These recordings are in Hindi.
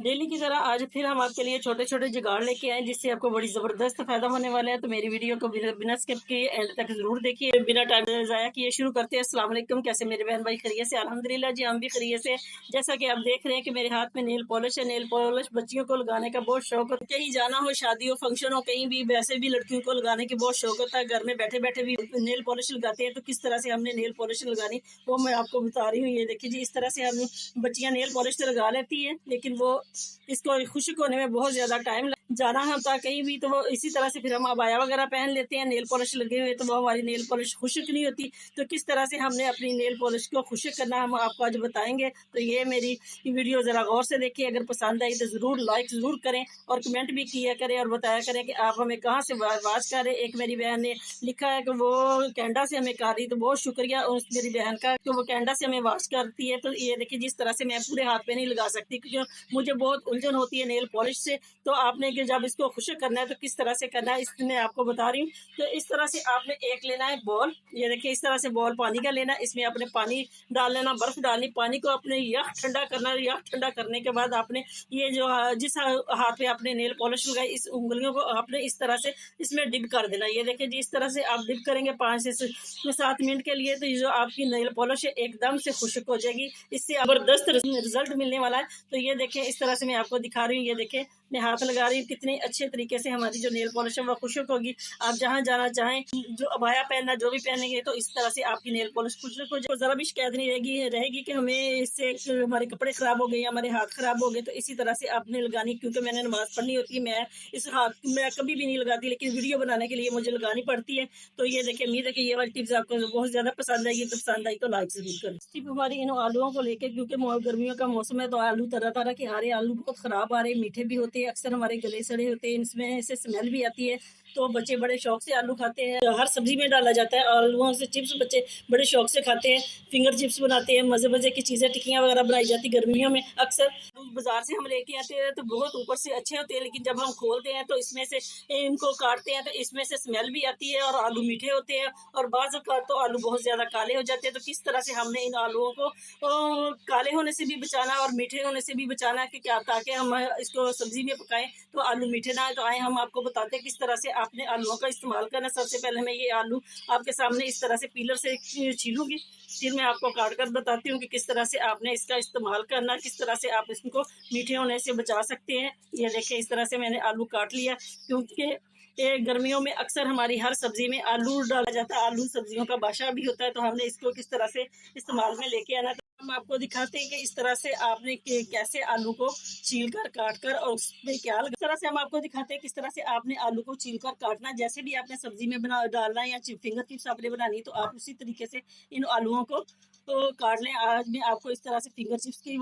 डेली की तरह आज फिर हम आपके लिए छोटे-छोटे जुगाड़ लेके आए जिससे आपको बड़ी ज़बरदस्त फ़ायदा होने वाला है। तो मेरी वीडियो को बिना बिना स्किप किए एंड तक ज़रूर देखिए। बिना टाइम ज़ाया किए शुरू करते हैं। अस्सलाम वालेकुम, कैसे मेरे बहन भाई खैरियत से? अल्हम्दुलिल्लाह जी, हम भी खैरियत से। जैसा कि आप देख रहे हैं कि मेरे हाथ में नेल पॉलिश है। नेल पॉलिश बच्चियों को लगाने का बहुत शौक होता है। कहीं जाना हो, शादी हो, फंक्शन हो, कहीं भी वैसे भी लड़कियों को लगाने की बहुत शौक होता है। घर में बैठे-बैठे भी नेल पॉलिश लगाते हैं। तो किस तरह से हमने नेल पॉलिश लगानी वो मैं आपको बता रही हूँ। ये देखिए जी, इस तरह से हम बच्चियाँ नेल पॉलिश तो लगा लेती हैं, लेकिन वो इसको खुश्क होने में बहुत ज़्यादा टाइम लग जाना होता है कहीं भी, तो वो इसी तरह से फिर हम अबाया वगैरह पहन लेते हैं नेल पॉलिश लगे हुए, तो वो हमारी नेल पॉलिश खुश्क नहीं होती। तो किस तरह से हमने अपनी नेल पॉलिश को खुश्क करना हम आपको आज बताएंगे। तो ये मेरी वीडियो ज़रा गौर से देखिए। अगर पसंद आई तो ज़रूर लाइक ज़रूर करें और कमेंट भी किया करें और बताया करें कि आप हमें कहाँ से आवाज़ कर रहे हैं। एक मेरी बहन ने लिखा है कि वो कनाडा से हमें कर रही, तो बहुत शुक्रिया उस मेरी बहन का कि वो कनाडा से हमें आवाज़ करती है। तो ये देखिए, जिस तरह से मैं पूरे हाथ पे नहीं लगा सकती क्योंकि मुझे बहुत उलझन होती है नेल पॉलिश से। तो आपने कि जब इसको खुश्क करना है तो किस तरह से करना है इसमें मैं आपको बता रही हूँ। तो इस तरह से आपने एक लेना है बॉल। ये देखिए, इस तरह से बॉल पानी का लेना है। इसमें आपने पानी डाल लेना, बर्फ डालनी, पानी को अपने यख ठंडा करना। यख ठंडा करने के बाद आपने ये जो जिस हाथ पे आपने नेल पॉलिश लगाई, इस उंगलियों को आपने इस तरह से इसमें डिप कर देना। ये देखिए जी, इस तरह से आप डिप करेंगे 5 से 7 मिनट के लिए, तो ये जो आपकी नेल पॉलिश है एकदम से खुश्क हो जाएगी। इससे जबरदस्त रिजल्ट मिलने वाला है। तो ये देखें, इस तरह से मैं आपको दिखा रही हूँ। ये देखें, मैं हाथ लगा रही हूँ, कितने अच्छे तरीके से हमारी जो नेल पॉलिश है वो खुश्क होगी। आप जहाँ जाना चाहें, जो अबाया पहनना जो भी पहनेंगे, तो इस तरह से आपकी नेल पॉलिश खुश्क हो जाए। जरा भी शिकायत नहीं रहेगी कि हमें इससे हमारे कपड़े खराब हो गए या हमारे हाथ खराब हो गए। तो इसी तरह से आपने लगानी, क्योंकि मैंने नमाज पढ़नी होती है, मैं इस हाथ में कभी भी नहीं लगाती, लेकिन वीडियो बनाने के लिए मुझे लगानी पड़ती है। तो ये देखिए, उम्मीद है कि ये वाली टिप्स आपको बहुत ज्यादा पसंद आएगी। तो पसंद आई तो लाइक जरूर करें। टिप हमारी इन आलूओं को लेकर, क्योंकि गर्मियों का मौसम है, तो आलू तरह तरह के आ रहे हैं। आलू बहुत खराब आ रहे हैं, मीठे भी होते हैं, अक्सर हमारे गले सड़े होते हैं, इसमें से स्मेल भी आती है। तो बच्चे बड़े शौक से आलू खाते हैं, हर सब्जी में डाला जाता है। आलूओं से चिप्स बच्चे बड़े शौक से खाते हैं, फिंगर चिप्स बनाते हैं, मजे मजे की चीजें, टिक्कियां वगैरह बनाई जाती है गर्मियों में। अक्सर बाजार से हम लेके आते हैं तो बहुत ऊपर से अच्छे होते हैं, लेकिन जब हम खोलते हैं तो इसमें से इनको काटते हैं तो इसमें से स्मेल भी आती है और आलू मीठे होते हैं, और बाज़ औक़ात तो आलू बहुत ज़्यादा काले हो जाते हैं। तो किस तरह से हमने इन आलूओं को काले होने से भी बचाना और मीठे होने से भी बचाना है कि क्या, ताकि हम इसको सब्जी में पकाएं तो आलू मीठे ना आए। तो आए हम आपको बताते हैं किस तरह से आपने आलूओं का इस्तेमाल करना। सबसे पहले मैं ये आलू आपके सामने इस तरह से पीलर से छीलूंगी, फिर मैं आपको काट कर बताती हूँ कि किस तरह से आपने इसका इस्तेमाल करना, किस तरह से आप इसको मीठे होने से बचा सकते हैं। ये देखिए, इस तरह से मैंने आलू काट लिया, क्योंकि गर्मियों में अक्सर हमारी हर सब्जी में आलू डाला जाता है। आलू सब्जियों का बादशाह भी होता है, तो हमने इसको किस तरह से इस्तेमाल में लेके आना। तो हम आपको दिखाते हैं कि इस तरह से आपने कैसे आलू को छील कर काट कर और उसमें क्या लगा। इस तरह से हम आपको दिखाते हैं किस तरह से आपने आलू को छील कर काटना। जैसे भी आपने सब्जी में बना डालना है या फिंगर चिप्स आपने बनानी, तो आप उसी तरीके से इन आलूओं को तो काट लें। आज मैं आपको इस तरह से फिंगर चिप्स की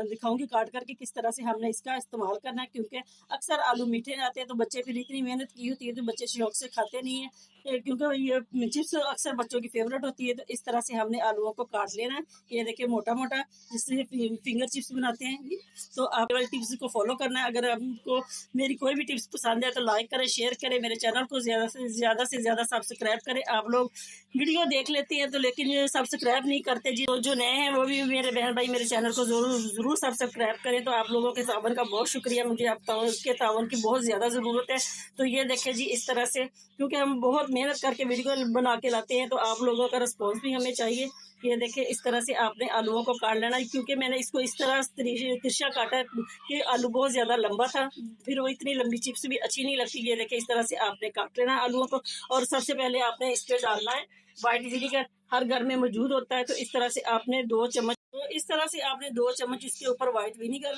दिखाऊंगी काट करके किस तरह से हमने इसका इस्तेमाल करना है, क्योंकि अक्सर आलू मीठे आते हैं तो बच्चे फिर इतनी मेहनत की होती है तो बच्चे शौक से खाते नहीं है, क्योंकि ये चिप्स अक्सर बच्चों की फेवरेट होती है। तो इस तरह से हमने आलूओं को काट लेना है। ये देखिए, मोटा मोटा, जिससे फिंगर चिप्स बनाते हैं। तो आप वाली टिप्स को फॉलो करना है। अगर आपको मेरी कोई भी टिप्स पसंद है तो लाइक करें, शेयर करें, मेरे चैनल को ज़्यादा से ज़्यादा सब्सक्राइब करें। आप लोग वीडियो देख लेते हैं तो लेकिन सब्सक्राइब नहीं करते जी। तो जो नए हैं वो भी मेरे बहन भाई मेरे चैनल को ज़रूर सब्सक्राइब करें। तो आप लोगों के तावन का बहुत शुक्रिया, मुझे आप के तावन की बहुत ज़्यादा ज़रूरत है। तो ये देखें जी, इस तरह से, क्योंकि हम बहुत मेहनत करके वीडियो बना के लाते हैं, तो आप लोगों का रिस्पॉन्स भी हमें चाहिए। ये देखें, इस तरह से आपने आलूओं को काट लेना, क्योंकि मैंने इसको इस तरह तिरछा काटा कि आलू बहुत ज़्यादा लंबा था, फिर वो इतनी लंबी चिप्स भी अच्छी नहीं लगती। ये देखें, इस तरह से आपने काट लेना आलूओं को। और सबसे पहले आपने इस पर डालना है वाइट विनेगर, हर घर में मौजूद होता है। तो इस तरह से आपने 2 चम्मच, तो इस तरह से आपने 2 चम्मच इसके ऊपर वाइट विनेगर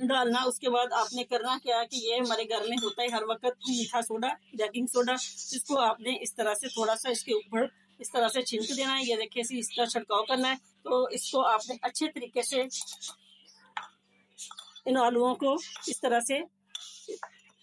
डालना। उसके बाद आपने करना क्या है कि ये हमारे घर में होता है हर वक्त मीठा सोडा, बेकिंग सोडा, इसको आपने इस तरह से थोड़ा सा इसके ऊपर इस तरह से छिड़क देना है। ये देखिए, इसका छिड़काव करना है। तो इसको आपने अच्छे तरीके से इन आलूओं को इस तरह से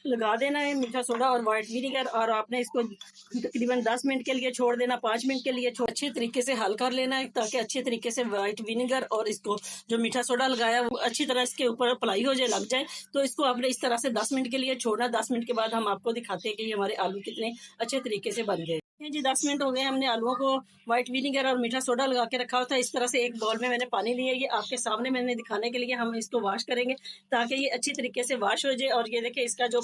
लगा देना है, मीठा सोडा और वाइट विनेगर, और आपने इसको तकरीबन 10 मिनट के लिए छोड़ देना, 5 मिनट के लिए अच्छे तरीके से हल कर लेना है, ताकि अच्छे तरीके से वाइट विनेगर और इसको जो मीठा सोडा लगाया वो अच्छी तरह इसके ऊपर अप्लाई हो जाए, लग जाए। तो इसको आपने इस तरह से 10 मिनट के लिए छोड़ना। 10 मिनट के बाद हम आपको दिखाते हैं कि ये हमारे आलू कितने अच्छे तरीके से बन गए। ये जी 10 मिनट हो गए, हमने आलूओं को व्हाइट विनेगर और मीठा सोडा लगा के रखा हुआ था। इस तरह से एक बाउल में मैंने पानी लिया, ये आपके सामने मैंने दिखाने के लिए हम इसको वॉश करेंगे ताकि ये अच्छी तरीके से वॉश हो जाए। और ये देखिए इसका जो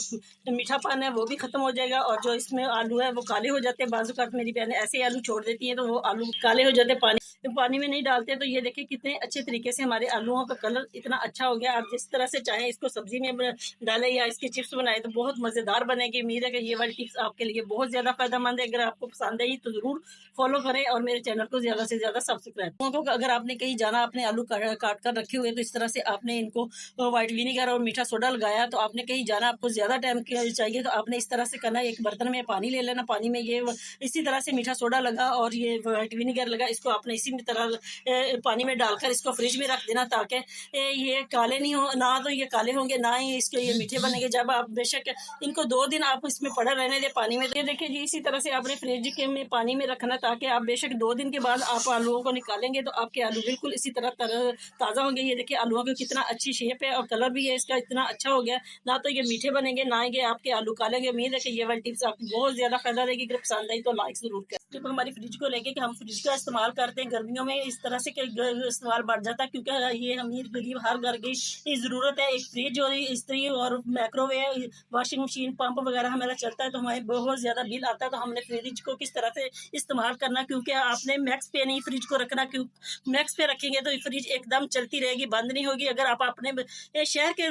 मीठापन है वो भी खत्म हो जाएगा और जो इसमें आलू है वो काले हो जाते हैं। बाजू का मेरी बहनें ऐसे ही आलू छोड़ देती हैं तो वो आलू काले हो जाते हैं, पानी में नहीं डालते। तो ये देखिए कितने अच्छे तरीके से हमारे आलूओं का कलर इतना अच्छा हो गया। आप जिस तरह से चाहें इसको सब्जी में डालें या इसके चिप्स बनाए तो बहुत मज़ेदार बनेगी। उम्मीद है कि ये वाली टिप्स आपके लिए बहुत ज़्यादा फायदेमंद है। अगर आपको पसंद आई तो ज़रूर फॉलो करें और मेरे चैनल को ज़्यादा से ज़्यादा सब्सक्राइब करें। अगर आपने कहीं जाना, आपने आलू काट कर रखे हुए तो इस तरह से आपने इनको व्हाइट विनेगर और मीठा सोडा लगाया, तो आपने कहीं जाना, आपको ज़्यादा टाइम चाहिए तो आपने इस तरह से करना, एक बर्तन में पानी ले लेना, पानी में ये इसी तरह से मीठा सोडा लगा और ये व्हाइट विनेगर लगा, इसको आपने इसी तरह पानी में डालकर इसको फ्रिज में रख देना ताकि ये काले नहीं हो, ना तो ये काले होंगे ना ही इसके ये मीठे बनेंगे। जब आप बेशक इनको 2 दिन आप इसमें पड़ा रहने दे पानी में। ये देखिए जी इसी तरह से आपने फ्रिज के में पानी में रखना ताकि आप बेशक 2 दिन के बाद आप आलूओं को निकालेंगे तो आपके आलू बिल्कुल इसी तरह ताज़ा होंगे। ये देखिए आलूओं की कितना अच्छी शेप है और कलर भी है इसका इतना अच्छा हो गया। ना तो ये मीठे बनेंगे ना ये आपके आलू कालेंगे। उम्मीद है कि ये वाली टिप्स आपको बहुत ज़्यादा फायदा देगी। अगर पसंद आई तो लाइक ज़रूर करें। जब हमारी फ्रिज को लेके कि हम फ्रिज का इस्तेमाल करते हैं गर्मियों में इस तरह से इस्तेमाल बढ़ जाता है क्योंकि ये अमीर गरीब हर घर की ज़रूरत है। एक फ्रिज और इस्त्री और माइक्रोवेव, वॉशिंग मशीन, पंप वगैरह हमारा चलता है तो हमें बहुत ज़्यादा बिल आता है। तो हमने फ्रिज को किस तरह से इस्तेमाल करना, क्योंकि आपने मैक्स पे नहीं फ्रिज को रखना, क्यों मैक्स पे रखेंगे तो फ्रिज एकदम चलती रहेगी, बंद नहीं होगी। अगर आप अपने शहर के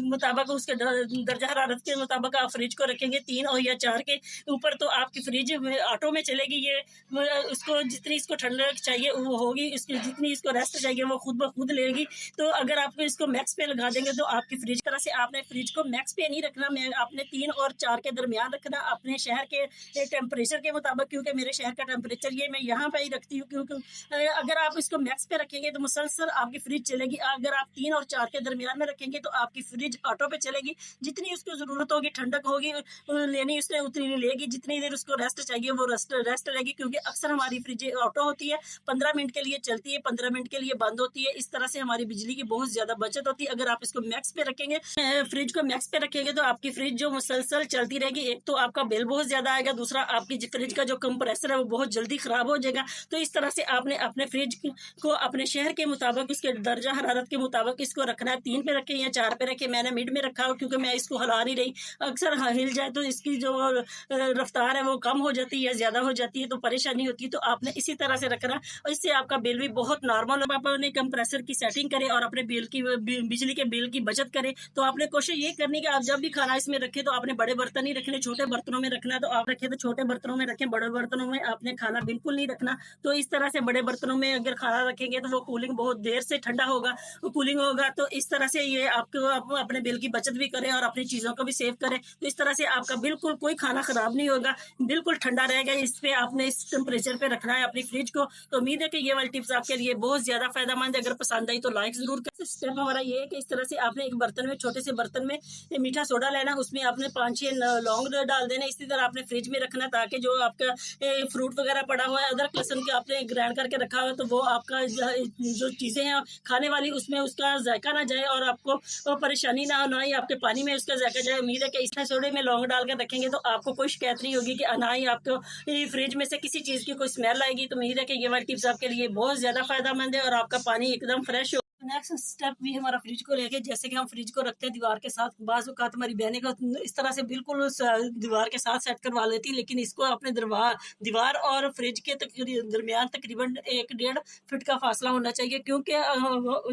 मुताबिक उसके दर्जा हरारत के मुताबिक आप फ्रिज को रखेंगे 3 और या 4 के ऊपर तो आपकी फ्रिज ऑटो में चलेगी। ये उसको जितनी इसको ठंडक चाहिए वो होगी, इसकी जितनी इसको रेस्ट चाहिए वो खुद ब खुद लेगी। तो अगर आप इसको मैक्स पे लगा देंगे तो आपकी फ्रिज तरह से आपने फ्रिज को मैक्स पे नहीं रखना, आपने 3 और 4 के दरमियान रखना अपने शहर के टेम्परेचर के मुताबिक। क्योंकि मेरे शहर का टेम्परेचर ये मैं यहाँ पे ही रखती हूँ, क्योंकि अगर आप इसको मैक्स पे रखेंगे तो मुसलसल आपकी फ्रिज चलेगी। अगर आप 3 और 4 के दरमियान में रखेंगे तो आपकी फ्रिज ऑटो पे चलेगी, जितनी उसको ज़रूरत होगी ठंडक होगी लेनी उसने उतनी लेगी, जितनी देर उसको रेस्ट चाहिए वो रेस्ट लेगी। क्योंकि अक्सर हमारी फ्रिज ऑटो होती है, 15 मिनट के लिए चलती है, 15 मिनट के लिए बंद होती है। इस तरह से हमारी बिजली की बहुत ज़्यादा बचत होती है। अगर आप इसको मैक्स पे रखेंगे, फ्रिज को मैक्स पे रखेंगे तो आपकी फ्रिज जो मुसलसल चलती रहेगी। एक तो आपका बिल बहुत ज़्यादा आएगा, दूसरा आपकी फ्रिज का जो कंप्रेसर है वो बहुत जल्दी ख़राब हो जाएगा। तो इस तरह से आपने अपने फ्रिज को अपने शहर के मुताबिक उसके दर्जा हरारत के मुताबिक इसको रखना है। 3 पे रखें या 4 पे रखें, मैंने मिड में रखा हो क्योंकि मैं इसको हिला नहीं रही। अक्सर हिल जाए तो इसकी जो रफ्तार है वो कम हो जाती है, ज़्यादा हो जाती है तो परेशानी होती है। तो आपने इसी तरह से रखना और इससे आपका बिल भी बहुत नॉर्मल होगा। आप अपने कंप्रेसर की सेटिंग करें और अपने बिजली के बिल की बचत करें। तो आपने कोशिश ये करनी कि आप जब भी खाना इसमें रखें तो आपने बड़े बर्तन ही रखने, छोटे बर्तनों में रखना। तो आप रखें तो छोटे बर्तनों में रखें, बड़े बर्तनों में आपने खाना बिल्कुल नहीं रखना। तो इस तरह से बड़े बर्तनों में अगर खाना रखेंगे तो वो कूलिंग बहुत देर से ठंडा होगा, कूलिंग होगा। तो इस तरह से ये आपको अपने बिल की बचत भी करें और अपनी चीज़ों को भी सेव करें। तो इस तरह से आपका बिल्कुल कोई खाना खराब नहीं होगा, बिल्कुल ठंडा रहेगा। इस पे आपने इस टेम्परेचर पे रखना है अपनी फ्रिज को। तो उम्मीद है कि ये वाली टिप्स आपके लिए बहुत ज़्यादा फायदेमंद है। अगर पसंद आई तो लाइक ज़रूर करें। स्टेप हमारा ये है कि इस तरह से आपने एक बर्तन में, छोटे से बर्तन में मीठा सोडा लेना, उसमें आपने 5-6 लौंग डाल देना। इसी तरह आपने फ्रिज में रखना ताकि जो आपका फ्रूट वगैरह पड़ा हुआ है, अदरक लहसुन के आपने ग्राइंड करके रखा हुआ है तो वो आपका जो चीज़ें हैं खाने वाली उसमें उसका जायका ना जाए और आपको परेशानी ना हो, ना ही आपके पानी में उसका जायका जाए। उम्मीद है कि इस सोडे में लौंग डाल कर रखेंगे तो आपको कोई शिकायत नहीं होगी कि ना ही आपको फ्रिज में से किसी चीज़ की कोई स्मेल आएगी। तो उम्मीद है कि ये वाली टिप्स आपके लिए बहुत ज़्यादा फायदेमंद है और आपका पानी एकदम फ्रेश हो। नेक्स्ट स्टेप भी हमारा फ्रिज को लेके, जैसे कि हम फ्रिज को रखते हैं दीवार के साथ, बाज़ औक़ात हमारी बहनें को इस तरह से बिल्कुल दीवार के साथ सेट करवा लेती, लेकिन इसको अपने दीवार और फ्रिज के दरमियान तकरीबन 1-1.5 फीट का फासला होना चाहिए। क्योंकि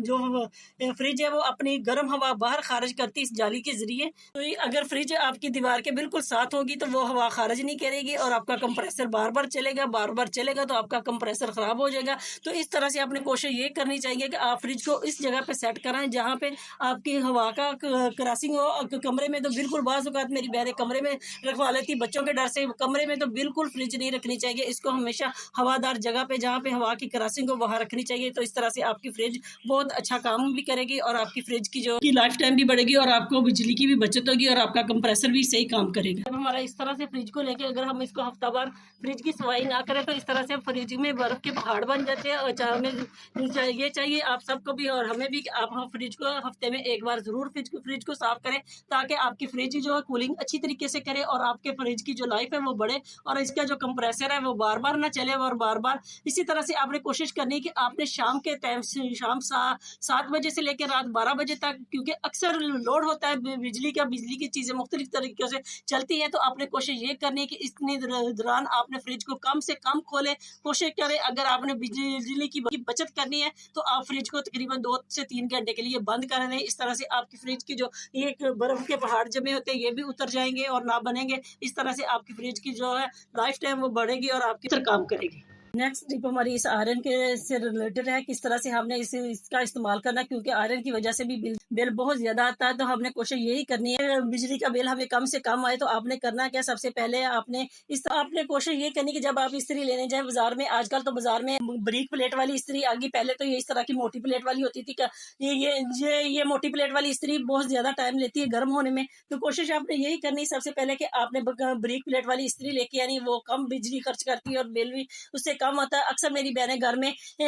जो फ्रिज है वो अपनी गर्म हवा बाहर खारिज करती है इस जाली के ज़रिए। तो अगर फ्रिज आपकी दीवार के बिल्कुल साथ होगी तो वो हवा खारिज नहीं करेगी और आपका कंप्रेसर बार बार चलेगा तो आपका कंप्रेसर ख़राब हो जाएगा। तो इस तरह से आपने कोशिश ये करनी चाहिए कि आप फ्रिज को इस जगह पे सेट कराएं जहाँ पे आपकी हवा का क्रॉसिंग हो। कमरे में तो बिल्कुल, बाज़ औक़ात मेरी बहनें कमरे में रखवा लेती बच्चों के डर से। कमरे में तो बिल्कुल फ्रिज नहीं रखनी चाहिए, इसको हमेशा हवादार जगह पे जहाँ पे हवा की क्रॉसिंग हो वहाँ रखनी चाहिए। तो इस तरह से आपकी फ्रिज बहुत अच्छा काम भी करेगी और आपकी फ्रिज की जो लाइफ टाइम भी बढ़ेगी और आपको बिजली की भी बचत होगी और आपका कंप्रेसर भी सही काम करेगा। जब हमारा इस तरह से फ्रिज को लेके अगर हम इसको हफ्ता भर फ्रिज की सफाई ना करें तो इस तरह से फ्रिज में बर्फ के पहाड़ बन जाते हैं। और ये चाहिए आप सबको भी और हमें भी आप हम फ्रिज को हफ्ते में एक बार ज़रूर फ्रिज को साफ़ करें, ताकि आपकी फ्रिज जो है कूलिंग अच्छी तरीके से करे और आपके फ्रिज की जो लाइफ है वो बढ़े और इसका जो कंप्रेसर है वो बार-बार ना चले और बार-बार इसी तरह से आपने कोशिश करनी है कि आपने शाम के टाइम से शाम 7 बजे से लेकर रात 12 बजे तक, क्योंकि अक्सर लोड होता है बिजली की चीज़ें मुख्तलिफ तरीक़ों से चलती हैं, तो आपने कोशिश ये करनी है कि इतने दौरान आपने फ्रिज को कम से कम खोलें। कोशिश करें अगर आपने बिजली की बचत करनी है तो आप फ्रिज को तकरीबन 2 से 3 घंटे के लिए बंद कर दें। इस तरह से आपकी फ्रिज की जो एक बर्फ के पहाड़ जमे होते हैं ये भी उतर जाएंगे और ना बनेंगे। इस तरह से आपकी फ्रिज की जो है लाइफ टाइम वो बढ़ेगी और आपकी काम करेगी। नेक्स्ट टिप हमारी इस आयरन के से रिलेटेड है, किस तरह से हमने इसका इस्तेमाल करना, क्योंकि आयरन की वजह से भी बिल बहुत ज़्यादा आता है। तो हमने कोशिश यही करनी है बिजली का बिल हमें कम से कम आए। तो आपने करना क्या, सबसे पहले आपने कोशिश ये करनी कि जब आप इस्त्री लेने जाए बाजार में, आजकल तो बाजार में बारीक प्लेट वाली इस्त्री आ गई, पहले तो ये इस तरह की मोटी प्लेट वाली होती थी। ये मोटी प्लेट वाली इस्त्री बहुत ज़्यादा टाइम लेती है गर्म होने में। तो कोशिश आपने यही करनी सबसे पहले कि आपने बारीक प्लेट वाली इस्त्री लेके आनी, वो कम बिजली खर्च करती है और बिल भी उससे कम आता है। अक्सर मेरी बहनें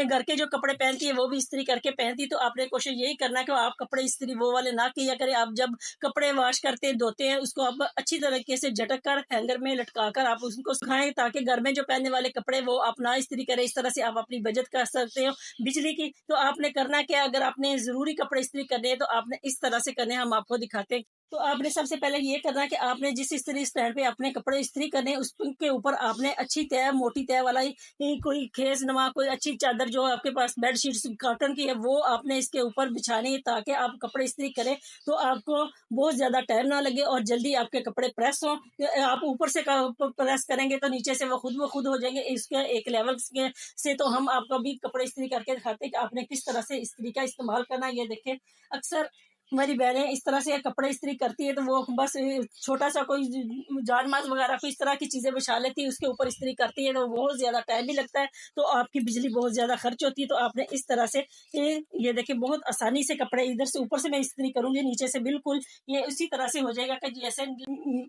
घर के जो कपड़े पहनती है वो भी इस्त्री करके पहनती है। तो आपने कोशिश यही करना है कि आप कपड़े इस्त्री वो वाले ना किया करें। आप जब कपड़े वॉश करते हैं, धोते हैं, उसको आप अच्छी तरीके से झटक कर हैंगर में लटका कर आप उसको सुखाएं, ताकि घर में जो पहनने वाले कपड़े वो आप ना इस्त्री करें। इस तरह से आप अपनी बचत कर सकते हो बिजली की। तो आपने करना क्या, अगर आपने जरूरी कपड़े इस्त्री करने हैं तो आपने इस तरह से करने, हम आपको दिखाते हैं। तो आपने सबसे पहले ये करना है कि आपने जिस इस्त्री स्टैंड पे अपने कपड़े इस्त्री करने हैं उसके ऊपर आपने अच्छी तय, मोटी तय वाला कोई खेस नमा, कोई अच्छी चादर जो आपके पास बेडशीट कॉटन की है वो आपने इसके ऊपर बिछानी है, ताकि आप कपड़े इस्त्री करें तो आपको बहुत ज्यादा टाइम ना लगे और जल्दी आपके कपड़े प्रेस हो। आप ऊपर से प्रेस करेंगे तो नीचे से वो खुद हो जाएंगे। इसके एक लेवल से तो हम आपको भी कपड़े इस्त्री करके दिखाते हैं कि आपने किस तरह से इस्त्री का इस्तेमाल करना है। ये देखें, अक्सर हमारी बहनें इस तरह से कपड़े इस्त्री करती है तो वो बस छोटा सा कोई जानमाज वगैरह को इस तरह की चीजें बिछा लेती है, उसके ऊपर इस्त्री करती है तो बहुत ज्यादा टाइम भी लगता है, तो आपकी बिजली बहुत ज्यादा खर्च होती है। तो आपने इस तरह से ये देखिए बहुत आसानी से कपड़े इधर से ऊपर से मैं इस्त्री करूंगी, नीचे से बिल्कुल ये उसी तरह से हो जाएगा कि जैसे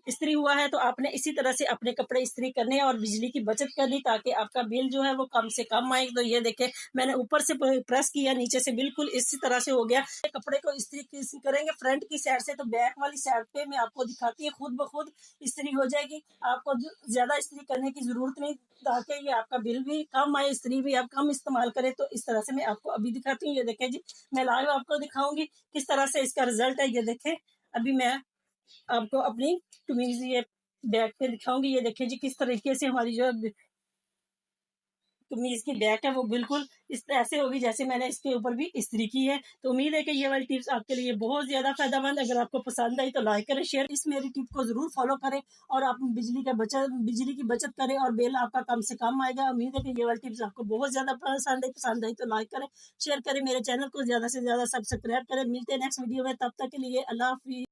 इस्त्री हुआ है। तो आपने इसी तरह से अपने कपड़े इस्त्री करने और बिजली की बचत करनी, ताकि आपका बिल जो है वो कम से कम आए। तो ये देखे मैंने ऊपर से प्रेस किया, नीचे से बिल्कुल इसी तरह से हो गया। कपड़े को इस्त्री करेंगे फ्रंट की साइड से, तो बैक वाली साइड पे मैं आपको दिखाती है खुद ब खुद इस्त्री हो जाएगी। आपको ज्यादा इस्त्री करने की जरूरत नहीं, ताकि ये आपका बिल भी कम आए, इस्त्री भी आप कम इस्तेमाल करें। तो इस तरह से मैं आपको अभी दिखाती हूँ। ये देखें जी, मैं लाइव आपको दिखाऊंगी किस तरह से इसका रिजल्ट है। ये देखें, अभी मैं आपको अपनी कमीज ये बैक पे दिखाऊंगी। ये देखें जी किस तरीके से हमारी जो कमीज की बैक है वो बिल्कुल इस ऐसे होगी जैसे मैंने इसके ऊपर भी इस्त्री की है। तो उम्मीद है कि ये वाली टिप्स आपके लिए बहुत ज्यादा फायदेमंद। अगर आपको पसंद आई तो लाइक करें, शेयर, इस मेरी टिप को जरूर फॉलो करें और आप बिजली की बचत करें और बिल आपका कम से कम आएगा। उम्मीद है कि ये वाली टिप्स आपको बहुत ज्यादा पसंद आई तो लाइक करें, शेयर करें, मेरे चैनल को ज्यादा से ज्यादा सब्सक्राइब करें। मिलते हैं नेक्स्ट वीडियो में, तब तक के लिए अल्लाह हाफिज।